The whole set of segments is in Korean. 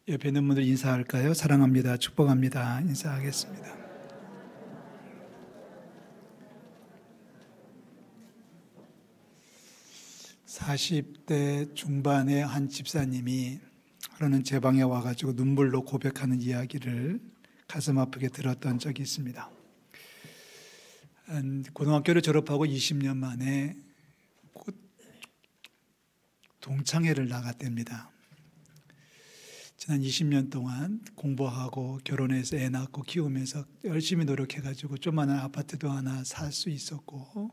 옆에 있는 분들 인사할까요? 사랑합니다. 축복합니다. 인사하겠습니다. (40대) 중반의 한 집사님이 하루는 제 방에 와가지고 눈물로 고백하는 이야기를 가슴 아프게 들었던 적이 있습니다. 고등학교를 졸업하고 20년 만에 동창회를 나갔답니다. 지난 20년 동안 공부하고 결혼해서 애 낳고 키우면서 열심히 노력해가지고 조그마한 아파트도 하나 살 수 있었고,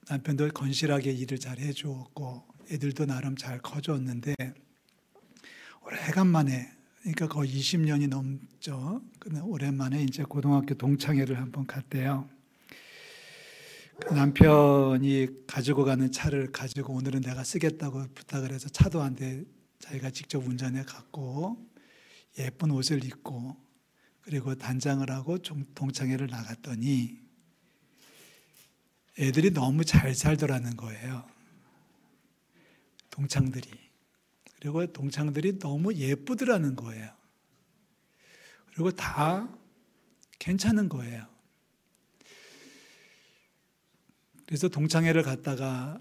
남편도 건실하게 일을 잘 해주었고, 애들도 나름 잘 커졌는데, 오래간만에, 그러니까 거의 20년이 넘죠. 오랜만에 이제 고등학교 동창회를 한번 갔대요. 그 남편이 가지고 가는 차를 가지고 오늘은 내가 쓰겠다고 부탁을 해서 차도 한 대 자기가 직접 운전해 갔고, 예쁜 옷을 입고, 그리고 단장을 하고 동창회를 나갔더니 애들이 너무 잘 살더라는 거예요. 동창들이. 그리고 동창들이 너무 예쁘더라는 거예요. 그리고 다 괜찮은 거예요. 그래서 동창회를 갔다가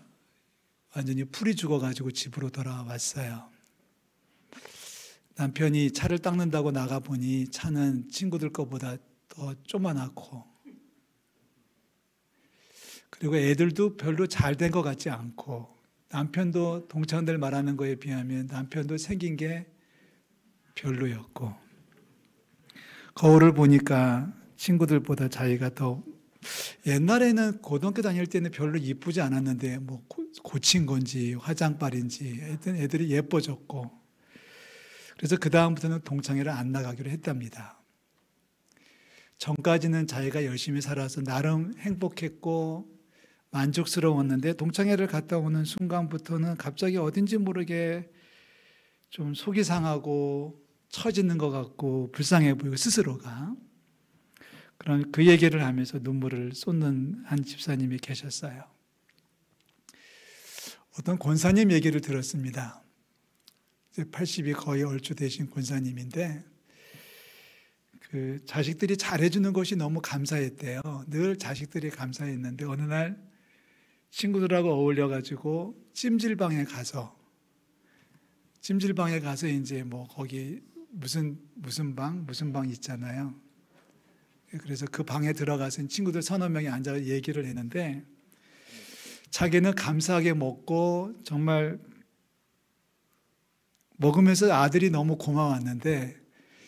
완전히 풀이 죽어가지고 집으로 돌아왔어요. 남편이 차를 닦는다고 나가보니 차는 친구들 거보다 더 조그맣고, 그리고 애들도 별로 잘 된 것 같지 않고, 남편도 동창들 말하는 거에 비하면 남편도 생긴 게 별로였고, 거울을 보니까 친구들보다 자기가 더, 옛날에는 고등학교 다닐 때는 별로 이쁘지 않았는데 뭐 고친 건지 화장빨인지 하여튼 애들이 예뻐졌고, 그래서 그 다음부터는 동창회를 안 나가기로 했답니다. 전까지는 자기가 열심히 살아서 나름 행복했고 만족스러웠는데, 동창회를 갔다 오는 순간부터는 갑자기 어딘지 모르게 좀 속이 상하고 처지는 것 같고 불쌍해 보이고, 스스로가. 그런 그 얘기를 하면서 눈물을 쏟는 한 집사님이 계셨어요. 어떤 권사님 얘기를 들었습니다. 이제 80이 거의 얼추 되신 권사님인데, 그 자식들이 잘해주는 것이 너무 감사했대요. 늘 자식들이 감사했는데 어느 날 친구들하고 어울려가지고 찜질방에 가서 이제 뭐 거기 무슨 방 있잖아요. 그래서 그 방에 들어가서 친구들 서너 명이 앉아서 얘기를 했는데, 자기는 감사하게 먹고 정말 먹으면서 아들이 너무 고마웠는데,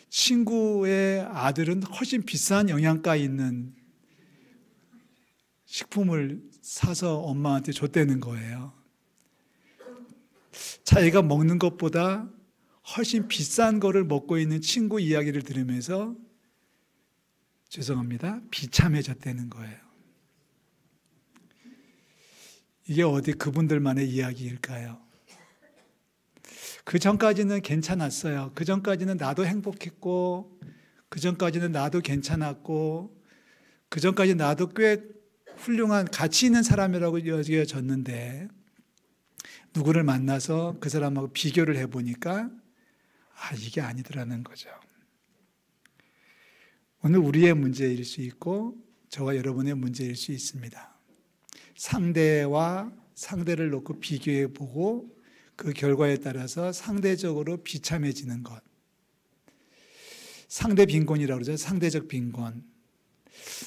친구의 아들은 훨씬 비싼 영양가 있는 식품을 사서 엄마한테 줬다는 거예요. 자기가 먹는 것보다 훨씬 비싼 거를 먹고 있는 친구 이야기를 들으면서, 죄송합니다, 비참해졌다는 거예요. 이게 어디 그분들만의 이야기일까요? 그 전까지는 괜찮았어요. 그 전까지는 나도 행복했고, 그 전까지는 나도 괜찮았고, 그 전까지 나도 꽤 훌륭한 가치 있는 사람이라고 여겨졌는데, 누구를 만나서 그 사람하고 비교를 해보니까 이게 아니더라는 거죠. 오늘 우리의 문제일 수 있고 저와 여러분의 문제일 수 있습니다. 상대와 상대를 놓고 비교해 보고 그 결과에 따라서 상대적으로 비참해지는 것. 상대 빈곤이라고 그러죠. 상대적 빈곤.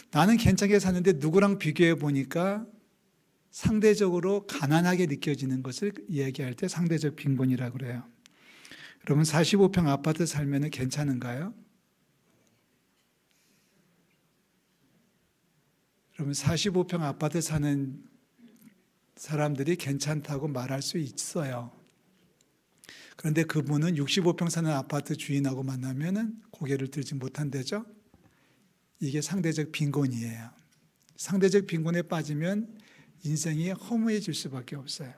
나는 괜찮게 사는데 누구랑 비교해 보니까 상대적으로 가난하게 느껴지는 것을 이야기할 때 상대적 빈곤이라고 그래요. 여러분, 45평 아파트 살면 괜찮은가요? 여러분, 45평 아파트 사는 사람들이 괜찮다고 말할 수 있어요. 그런데 그분은 65평 사는 아파트 주인하고 만나면 고개를 들지 못한대죠. 이게 상대적 빈곤이에요. 상대적 빈곤에 빠지면 인생이 허무해질 수밖에 없어요.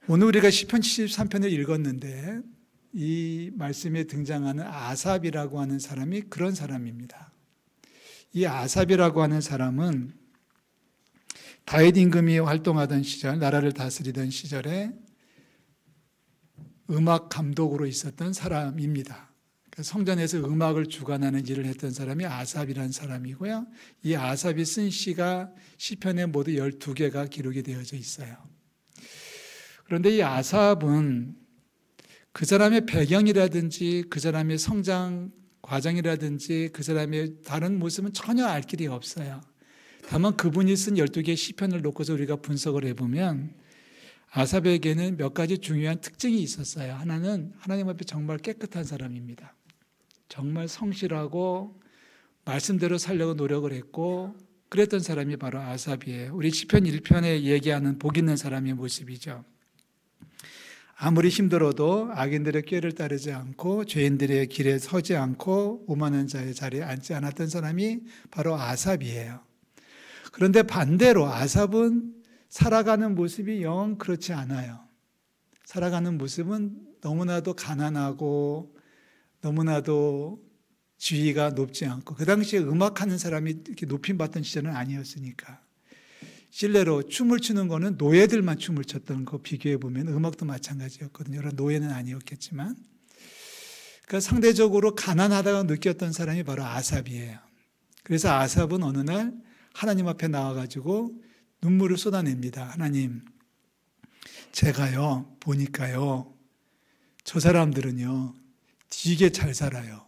오늘 우리가 시편 73편을 읽었는데, 이 말씀에 등장하는 아삽이라고 하는 사람이 그런 사람입니다. 이 아삽이라고 하는 사람은 다윗 임금이 활동하던 시절, 나라를 다스리던 시절에 음악 감독으로 있었던 사람입니다. 성전에서 음악을 주관하는 일을 했던 사람이 아삽이라는 사람이고요. 이 아삽이 쓴 시가 시편에 모두 12개가 기록이 되어져 있어요. 그런데 이 아삽은 그 사람의 배경이라든지 그 사람의 성장 과정이라든지 그 사람의 다른 모습은 전혀 알 길이 없어요. 다만 그분이 쓴 12개의 시편을 놓고서 우리가 분석을 해보면 아삽에게는 몇 가지 중요한 특징이 있었어요. 하나는 하나님 앞에 정말 깨끗한 사람입니다. 정말 성실하고 말씀대로 살려고 노력을 했고 그랬던 사람이 바로 아삽이에요. 우리 시편 1편에 얘기하는 복 있는 사람의 모습이죠. 아무리 힘들어도 악인들의 꾀를 따르지 않고 죄인들의 길에 서지 않고 오만한 자의 자리에 앉지 않았던 사람이 바로 아삽이에요. 그런데 반대로 아삽은 살아가는 모습이 영 그렇지 않아요. 살아가는 모습은 너무나도 가난하고 너무나도 지위가 높지 않고 그 당시에 음악하는 사람이 이렇게 높임받던 시절은 아니었으니까 실례로 춤을 추는 거는 노예들만 춤을 췄던 거 비교해 보면 음악도 마찬가지였거든요. 여러 노예는 아니었겠지만 그러니까 상대적으로 가난하다고 느꼈던 사람이 바로 아삽이에요. 그래서 아삽은 어느 날 하나님 앞에 나와가지고 눈물을 쏟아냅니다. 하나님, 제가요 보니까요 저 사람들은요 되게 잘 살아요.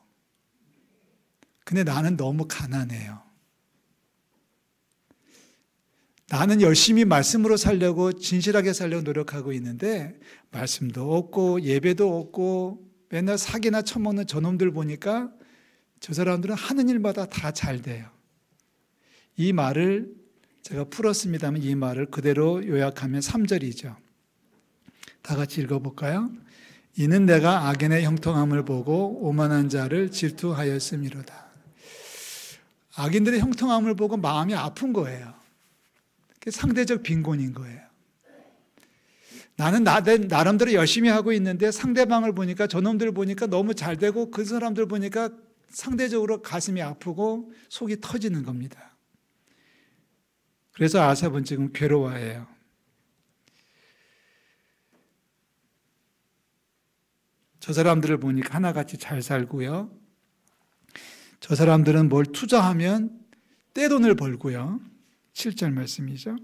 근데 나는 너무 가난해요. 나는 열심히 말씀으로 살려고 진실하게 살려고 노력하고 있는데 말씀도 없고 예배도 없고 맨날 사기나 처먹는 저놈들 보니까 저 사람들은 하는 일마다 다 잘 돼요. 이 말을 제가 풀었습니다만 이 말을 그대로 요약하면 3절이죠. 다 같이 읽어볼까요? 이는 내가 악인의 형통함을 보고 오만한 자를 질투하였음이로다. 악인들의 형통함을 보고 마음이 아픈 거예요. 상대적 빈곤인 거예요. 나는 나름대로 열심히 하고 있는데 상대방을 보니까 저놈들 보니까 너무 잘 되고 그 사람들 보니까 상대적으로 가슴이 아프고 속이 터지는 겁니다. 그래서 아삽은 지금 괴로워해요. 저 사람들을 보니까 하나같이 잘 살고요. 저 사람들은 뭘 투자하면 떼돈을 벌고요. 7절 말씀이죠.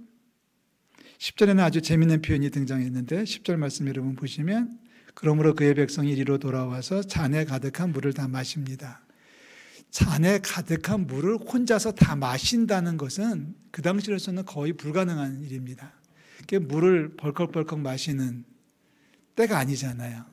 10절에는 아주 재미있는 표현이 등장했는데 10절 말씀 여러분 보시면 그러므로 그의 백성이 이리로 돌아와서 잔에 가득한 물을 다 마십니다. 잔에 가득한 물을 혼자서 다 마신다는 것은 그 당시로서는 거의 불가능한 일입니다. 물을 벌컥벌컥 마시는 때가 아니잖아요.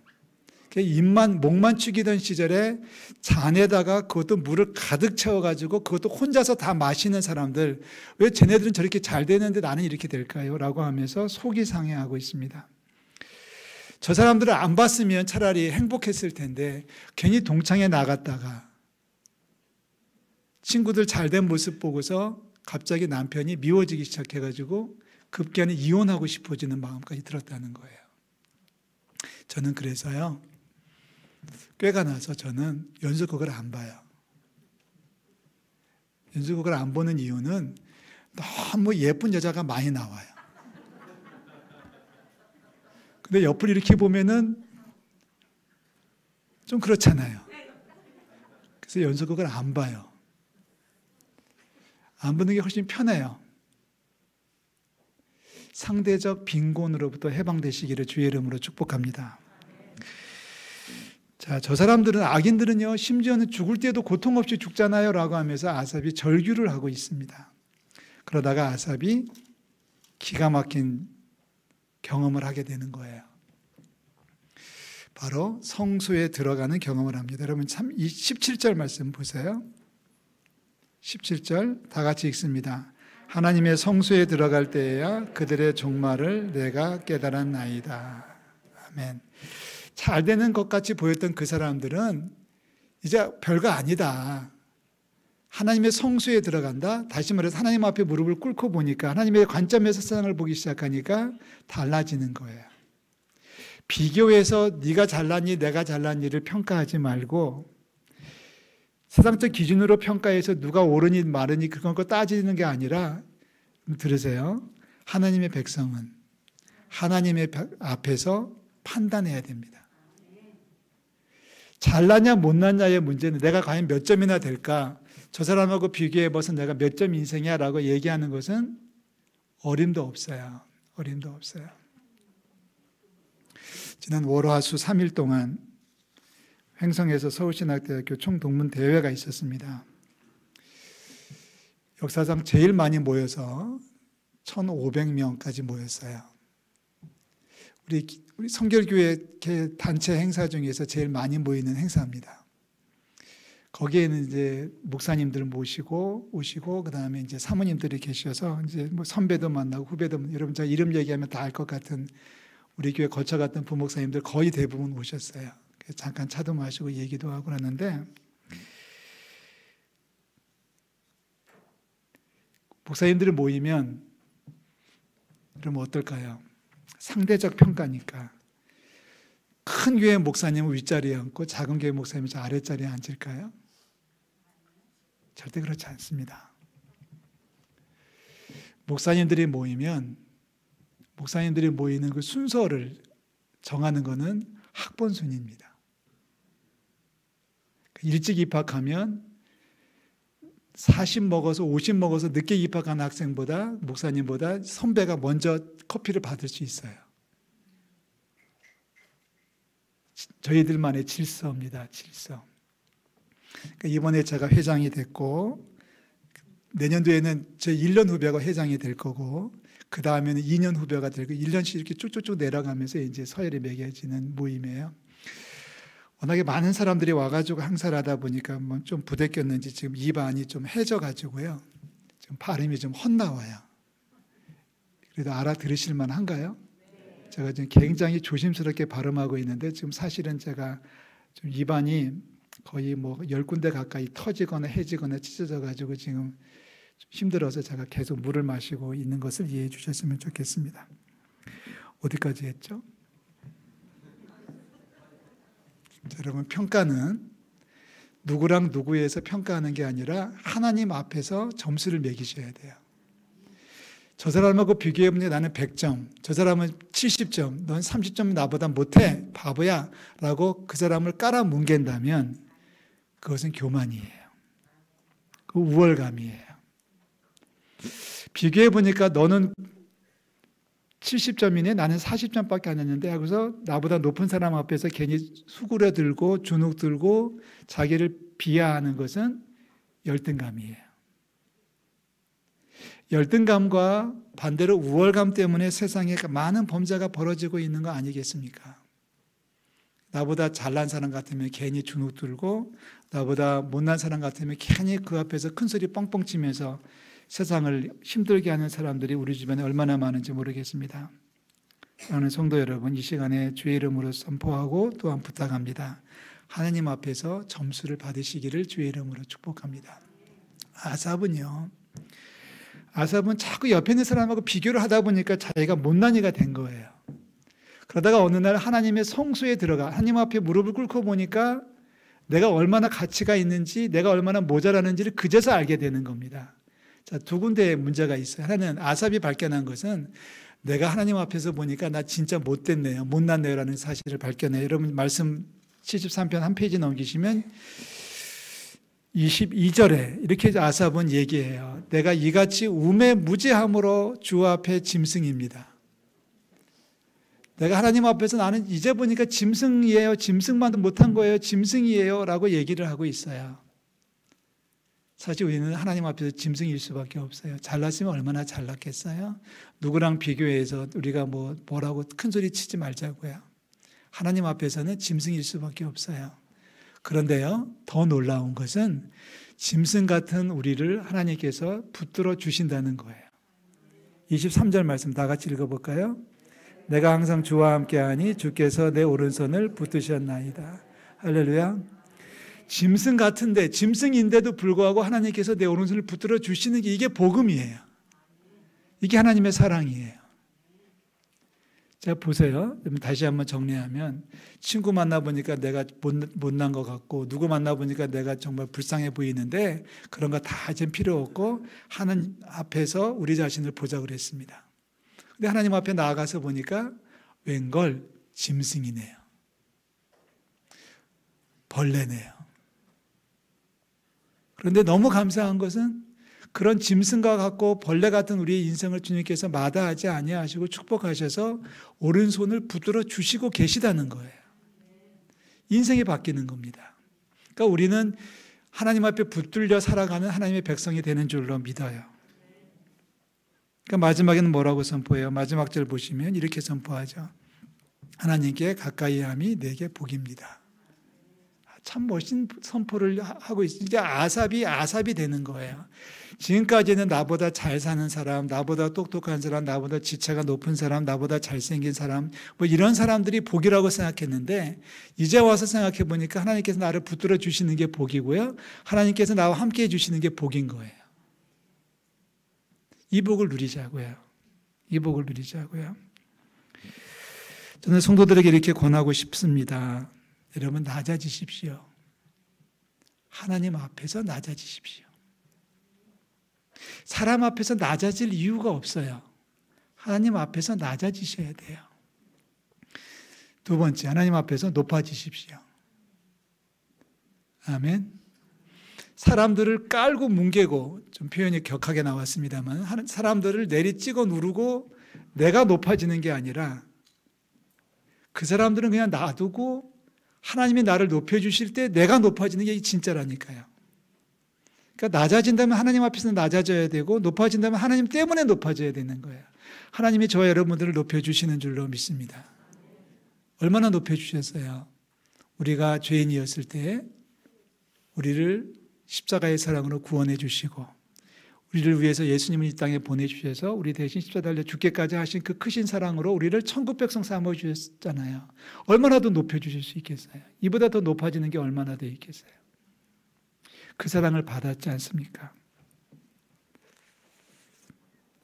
목만 축이던 시절에 잔에다가 그것도 물을 가득 채워가지고 그것도 혼자서 다 마시는 사람들, 왜 쟤네들은 저렇게 잘 되는데 나는 이렇게 될까요? 라고 하면서 속이 상해하고 있습니다. 저 사람들을 안 봤으면 차라리 행복했을 텐데 괜히 동창회 나갔다가 친구들 잘된 모습 보고서 갑자기 남편이 미워지기 시작해가지고 급기야는 이혼하고 싶어지는 마음까지 들었다는 거예요. 저는 그래서요, 꾀가 나서 저는 연속극을 안 봐요. 연속극을 안 보는 이유는 너무 예쁜 여자가 많이 나와요. 근데 옆을 이렇게 보면은 좀 그렇잖아요. 그래서 연속극을 안 봐요. 안 보는 게 훨씬 편해요. 상대적 빈곤으로부터 해방되시기를 주의 이름으로 축복합니다. 자, 저 사람들은, 악인들은요, 심지어는 죽을 때도 고통 없이 죽잖아요 라고 하면서 아삽이 절규를 하고 있습니다. 그러다가 아삽이 기가 막힌 경험을 하게 되는 거예요. 바로 성소에 들어가는 경험을 합니다. 여러분 참 이 17절 말씀 보세요. 17절 다 같이 읽습니다. 하나님의 성소에 들어갈 때에야 그들의 종말을 내가 깨달았나이다. 아멘. 잘 되는 것 같이 보였던 그 사람들은 이제 별거 아니다. 하나님의 성소에 들어간다. 다시 말해서 하나님 앞에 무릎을 꿇고 보니까 하나님의 관점에서 세상을 보기 시작하니까 달라지는 거예요. 비교해서 네가 잘났니 내가 잘났니를 평가하지 말고 세상적 기준으로 평가해서 누가 옳으니 마르니 그런 거 따지는 게 아니라, 들으세요. 하나님의 백성은 하나님의 앞에서 판단해야 됩니다. 잘나냐 못났냐의 문제는 내가 과연 몇 점이나 될까? 저 사람하고 비교해봐서 내가 몇 점 인생이야 라고 얘기하는 것은 어림도 없어요. 어림도 없어요. 지난 월화수 3일 동안 횡성에서 서울신학대학교 총동문대회가 있었습니다. 역사상 제일 많이 모여서 1,500명까지 모였어요. 우리 성결교회 단체 행사 중에서 제일 많이 모이는 행사입니다. 거기에는 이제 목사님들 모시고 오시고 그다음에 이제 사모님들이 계셔서 이제 뭐 선배도 만나고 후배도 만나고, 여러분 제가 이름 얘기하면 다 알 것 같은 우리 교회 거쳐갔던 부목사님들 거의 대부분 오셨어요. 잠깐 차도 마시고 얘기도 하고 그러는데 목사님들이 모이면 그러면 어떨까요? 상대적 평가니까 큰 교회 목사님은 윗자리에 앉고 작은 교회 목사님은 저 아랫자리에 앉을까요? 절대 그렇지 않습니다. 목사님들이 모이는 그 순서를 정하는 것은 학번 순입니다. 일찍 입학하면 40 먹어서 50 먹어서 늦게 입학한 학생보다 목사님보다 선배가 먼저 커피를 받을 수 있어요. 저희들만의 질서입니다. 질서. 그러니까 이번에 제가 회장이 됐고 내년도에는 제 1년 후배가 회장이 될 거고 그 다음에는 2년 후배가 되고 1년씩 이렇게 쭉쭉쭉 내려가면서 이제 서열이 매겨지는 모임이에요. 워낙에 많은 사람들이 와가지고 행사를 하다 보니까 뭐 좀 부대꼈는지 지금 입안이 좀 해져가지고요. 지금 발음이 좀 헛나와요. 그래도 알아들으실 만한가요? 제가 지금 굉장히 조심스럽게 발음하고 있는데 지금 사실은 제가 좀 입안이 거의 뭐 10군데 가까이 터지거나 해지거나 찢어져가지고 지금 좀 힘들어서 제가 계속 물을 마시고 있는 것을 이해해 주셨으면 좋겠습니다. 어디까지 했죠? 여러분, 평가는 누구랑 누구에서 평가하는 게 아니라 하나님 앞에서 점수를 매기셔야 돼요. 저 사람하고 비교해보니 나는 100점, 저 사람은 70점, 넌 30점 나보다 못해, 바보야 라고 그 사람을 깔아뭉갠다면 그것은 교만이에요. 그 우월감이에요. 비교해보니까 너는 70점이네, 나는 40점밖에 안 했는데 하고서 나보다 높은 사람 앞에서 괜히 수그러들고 주눅들고 자기를 비하하는 것은 열등감이에요. 열등감과 반대로 우월감 때문에 세상에 많은 범죄가 벌어지고 있는 거 아니겠습니까? 나보다 잘난 사람 같으면 괜히 주눅들고 나보다 못난 사람 같으면 괜히 그 앞에서 큰 소리 뻥뻥 치면서 세상을 힘들게 하는 사람들이 우리 주변에 얼마나 많은지 모르겠습니다. 사랑하는 성도 여러분, 이 시간에 주의 이름으로 선포하고 또한 부탁합니다. 하나님 앞에서 점수를 받으시기를 주의 이름으로 축복합니다. 아삽은 자꾸 옆에 있는 사람하고 비교를 하다 보니까 자기가 못난이가 된 거예요. 그러다가 어느 날 하나님의 성소에 들어가 하나님 앞에 무릎을 꿇고 보니까 내가 얼마나 가치가 있는지 내가 얼마나 모자라는지를 그제서 알게 되는 겁니다. 자, 두 군데의 문제가 있어요. 하나는 아삽이 발견한 것은 내가 하나님 앞에서 보니까 나 진짜 못됐네요. 못났네요 라는 사실을 발견해요. 여러분 말씀 73편 한 페이지 넘기시면 22절에 이렇게 아삽은 얘기해요. 내가 이같이 우매무지함으로 주 앞에 짐승입니다. 내가 하나님 앞에서 나는 이제 보니까 짐승이에요. 짐승만 못한 거예요. 짐승이에요 라고 얘기를 하고 있어요. 사실 우리는 하나님 앞에서 짐승일 수밖에 없어요. 잘났으면 얼마나 잘났겠어요? 누구랑 비교해서 우리가 뭐라고 큰 소리 치지 말자고요. 하나님 앞에서는 짐승일 수밖에 없어요. 그런데요, 더 놀라운 것은 짐승 같은 우리를 하나님께서 붙들어 주신다는 거예요. 23절 말씀 다 같이 읽어볼까요? 내가 항상 주와 함께하니 주께서 내 오른손을 붙드셨나이다. 할렐루야. 짐승 같은데 짐승인데도 불구하고 하나님께서 내 오른손을 붙들어 주시는 게 이게 복음이에요. 이게 하나님의 사랑이에요. 자, 보세요. 다시 한번 정리하면 친구 만나보니까 내가 못난 것 같고 누구 만나보니까 내가 정말 불쌍해 보이는데 그런 거 다 이제 필요 없고 하나님 앞에서 우리 자신을 보자 그랬습니다. 근데 하나님 앞에 나아가서 보니까 웬걸 짐승이네요. 벌레네요. 그런데 너무 감사한 것은 그런 짐승과 같고 벌레 같은 우리의 인생을 주님께서 마다하지 아니하시고 축복하셔서 오른손을 붙들어 주시고 계시다는 거예요. 인생이 바뀌는 겁니다. 그러니까 우리는 하나님 앞에 붙들려 살아가는 하나님의 백성이 되는 줄로 믿어요. 그러니까 마지막에는 뭐라고 선포해요? 마지막 절 보시면 이렇게 선포하죠. 하나님께 가까이 함이 내게 복입니다. 참 멋진 선포를 하고 있어요. 이제 아삽이 되는 거예요. 지금까지는 나보다 잘 사는 사람, 나보다 똑똑한 사람, 나보다 지체가 높은 사람, 나보다 잘생긴 사람, 뭐 이런 사람들이 복이라고 생각했는데 이제 와서 생각해 보니까 하나님께서 나를 붙들어 주시는 게 복이고요. 하나님께서 나와 함께 해 주시는 게 복인 거예요. 이 복을 누리자고요. 이 복을 누리자고요. 저는 성도들에게 이렇게 권하고 싶습니다. 여러분 낮아지십시오. 하나님 앞에서 낮아지십시오. 사람 앞에서 낮아질 이유가 없어요. 하나님 앞에서 낮아지셔야 돼요. 두 번째, 하나님 앞에서 높아지십시오. 아멘. 사람들을 깔고 뭉개고, 좀 표현이 격하게 나왔습니다만, 사람들을 내리 찍어 누르고 내가 높아지는 게 아니라 그 사람들은 그냥 놔두고 하나님이 나를 높여주실 때 내가 높아지는 게 진짜라니까요. 그러니까 낮아진다면 하나님 앞에서 낮아져야 되고 높아진다면 하나님 때문에 높아져야 되는 거예요. 하나님이 저와 여러분들을 높여주시는 줄로 믿습니다. 얼마나 높여주셨어요? 우리가 죄인이었을 때 우리를 십자가의 사랑으로 구원해 주시고 우리를 위해서 예수님을 이 땅에 보내주셔서 우리 대신 십자가 달려 죽기까지 하신 그 크신 사랑으로 우리를 천국 백성 삼아주셨잖아요. 얼마나 더 높여주실 수 있겠어요? 이보다 더 높아지는 게 얼마나 더 있겠어요? 그 사랑을 받았지 않습니까?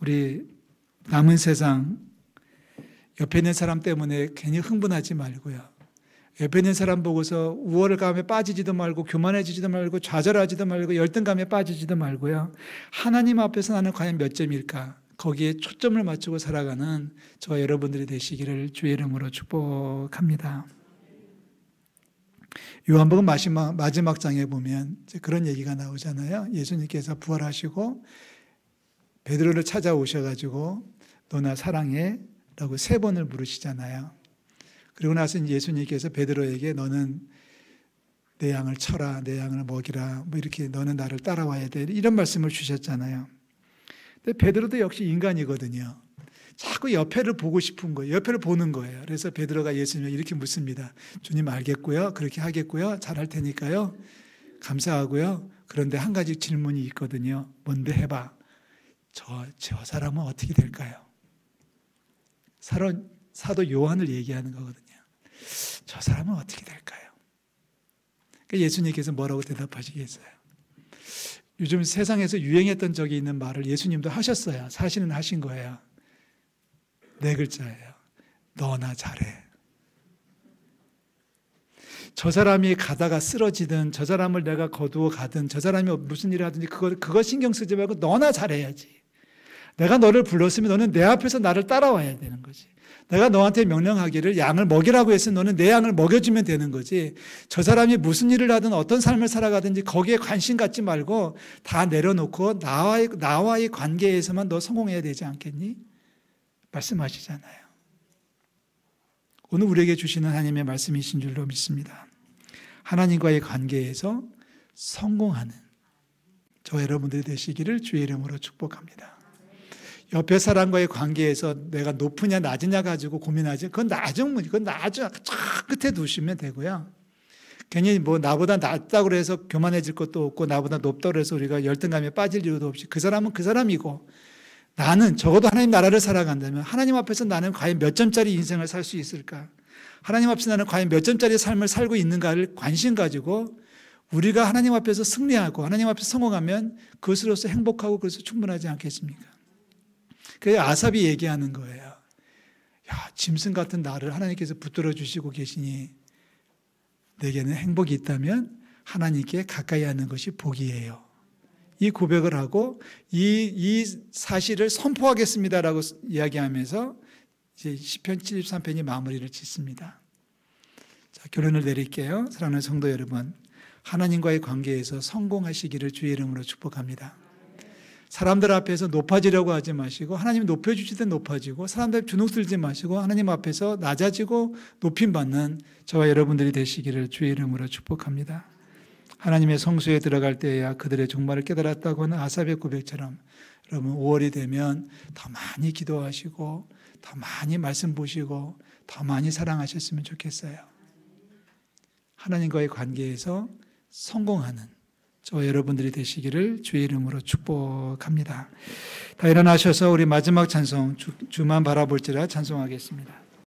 우리 남은 세상 옆에 있는 사람 때문에 괜히 흥분하지 말고요. 옆에 있는 사람 보고서 우월감에 빠지지도 말고 교만해지지도 말고 좌절하지도 말고 열등감에 빠지지도 말고요. 하나님 앞에서 나는 과연 몇 점일까? 거기에 초점을 맞추고 살아가는 저와 여러분들이 되시기를 주의 이름으로 축복합니다. 요한복음 마지막 장에 보면 그런 얘기가 나오잖아요. 예수님께서 부활하시고 베드로를 찾아오셔가지고 너 나 사랑해? 라고 3번을 물으시잖아요. 그리고 나서 예수님께서 베드로에게 너는 내 양을 쳐라, 내 양을 먹이라, 뭐 이렇게 너는 나를 따라와야 돼. 이런 말씀을 주셨잖아요. 근데 베드로도 역시 인간이거든요. 자꾸 옆에를 보고 싶은 거예요. 옆에를 보는 거예요. 그래서 베드로가 예수님을 이렇게 묻습니다. 주님 알겠고요. 그렇게 하겠고요. 잘할 테니까요. 감사하고요. 그런데 한 가지 질문이 있거든요. 뭔데 해봐. 저 사람은 어떻게 될까요? 사도 요한을 얘기하는 거거든요. 저 사람은 어떻게 될까요? 그러니까 예수님께서 뭐라고 대답하시겠어요? 요즘 세상에서 유행했던 적이 있는 말을 예수님도 하셨어요. 사실은 하신 거예요. 4글자예요. 너나 잘해. 저 사람이 가다가 쓰러지든 저 사람을 내가 거두어 가든 저 사람이 무슨 일을 하든지 그거 신경 쓰지 말고 너나 잘해야지. 내가 너를 불렀으면 너는 내 앞에서 나를 따라와야 되는 거지. 내가 너한테 명령하기를 양을 먹이라고 했으면 너는 내 양을 먹여주면 되는 거지. 저 사람이 무슨 일을 하든 어떤 삶을 살아가든지 거기에 관심 갖지 말고 다 내려놓고 나와의 관계에서만 너 성공해야 되지 않겠니? 말씀하시잖아요. 오늘 우리에게 주시는 하나님의 말씀이신 줄로 믿습니다. 하나님과의 관계에서 성공하는 저 여러분들이 되시기를 주의 이름으로 축복합니다. 옆에 사람과의 관계에서 내가 높으냐 낮으냐 가지고 고민하지. 그건 나중 저 끝에 두시면 되고요. 괜히 뭐 나보다 낫다고 해서 교만해질 것도 없고 나보다 높다고 해서 우리가 열등감에 빠질 이유도 없이 그 사람은 그 사람이고 나는 적어도 하나님 나라를 살아간다면 하나님 앞에서 나는 과연 몇 점짜리 인생을 살 수 있을까? 하나님 앞에서 나는 과연 몇 점짜리 삶을 살고 있는가를 관심 가지고 우리가 하나님 앞에서 승리하고 하나님 앞에서 성공하면 그것으로서 행복하고 그래서 충분하지 않겠습니까? 그래서 아삽이 얘기하는 거예요. 야, 짐승 같은 나를 하나님께서 붙들어 주시고 계시니 내게는 행복이 있다면 하나님께 가까이 하는 것이 복이에요. 이 고백을 하고 이 사실을 선포하겠습니다라고 이야기하면서 이제 시편 73편이 마무리를 짓습니다. 자, 결론을 내릴게요. 사랑하는 성도 여러분, 하나님과의 관계에서 성공하시기를 주의 이름으로 축복합니다. 사람들 앞에서 높아지려고 하지 마시고 하나님 높여주실 때 높아지고 사람들 앞에 주눅 들지 마시고 하나님 앞에서 낮아지고 높임받는 저와 여러분들이 되시기를 주의 이름으로 축복합니다. 하나님의 성소에 들어갈 때야 그들의 종말을 깨달았다고 하는 아삽의 고백처럼 여러분 5월이 되면 더 많이 기도하시고 더 많이 말씀 보시고 더 많이 사랑하셨으면 좋겠어요. 하나님과의 관계에서 성공하는 저와 여러분들이 되시기를 주의 이름으로 축복합니다. 다 일어나셔서 우리 마지막 찬송 주만 바라볼지라 찬송하겠습니다.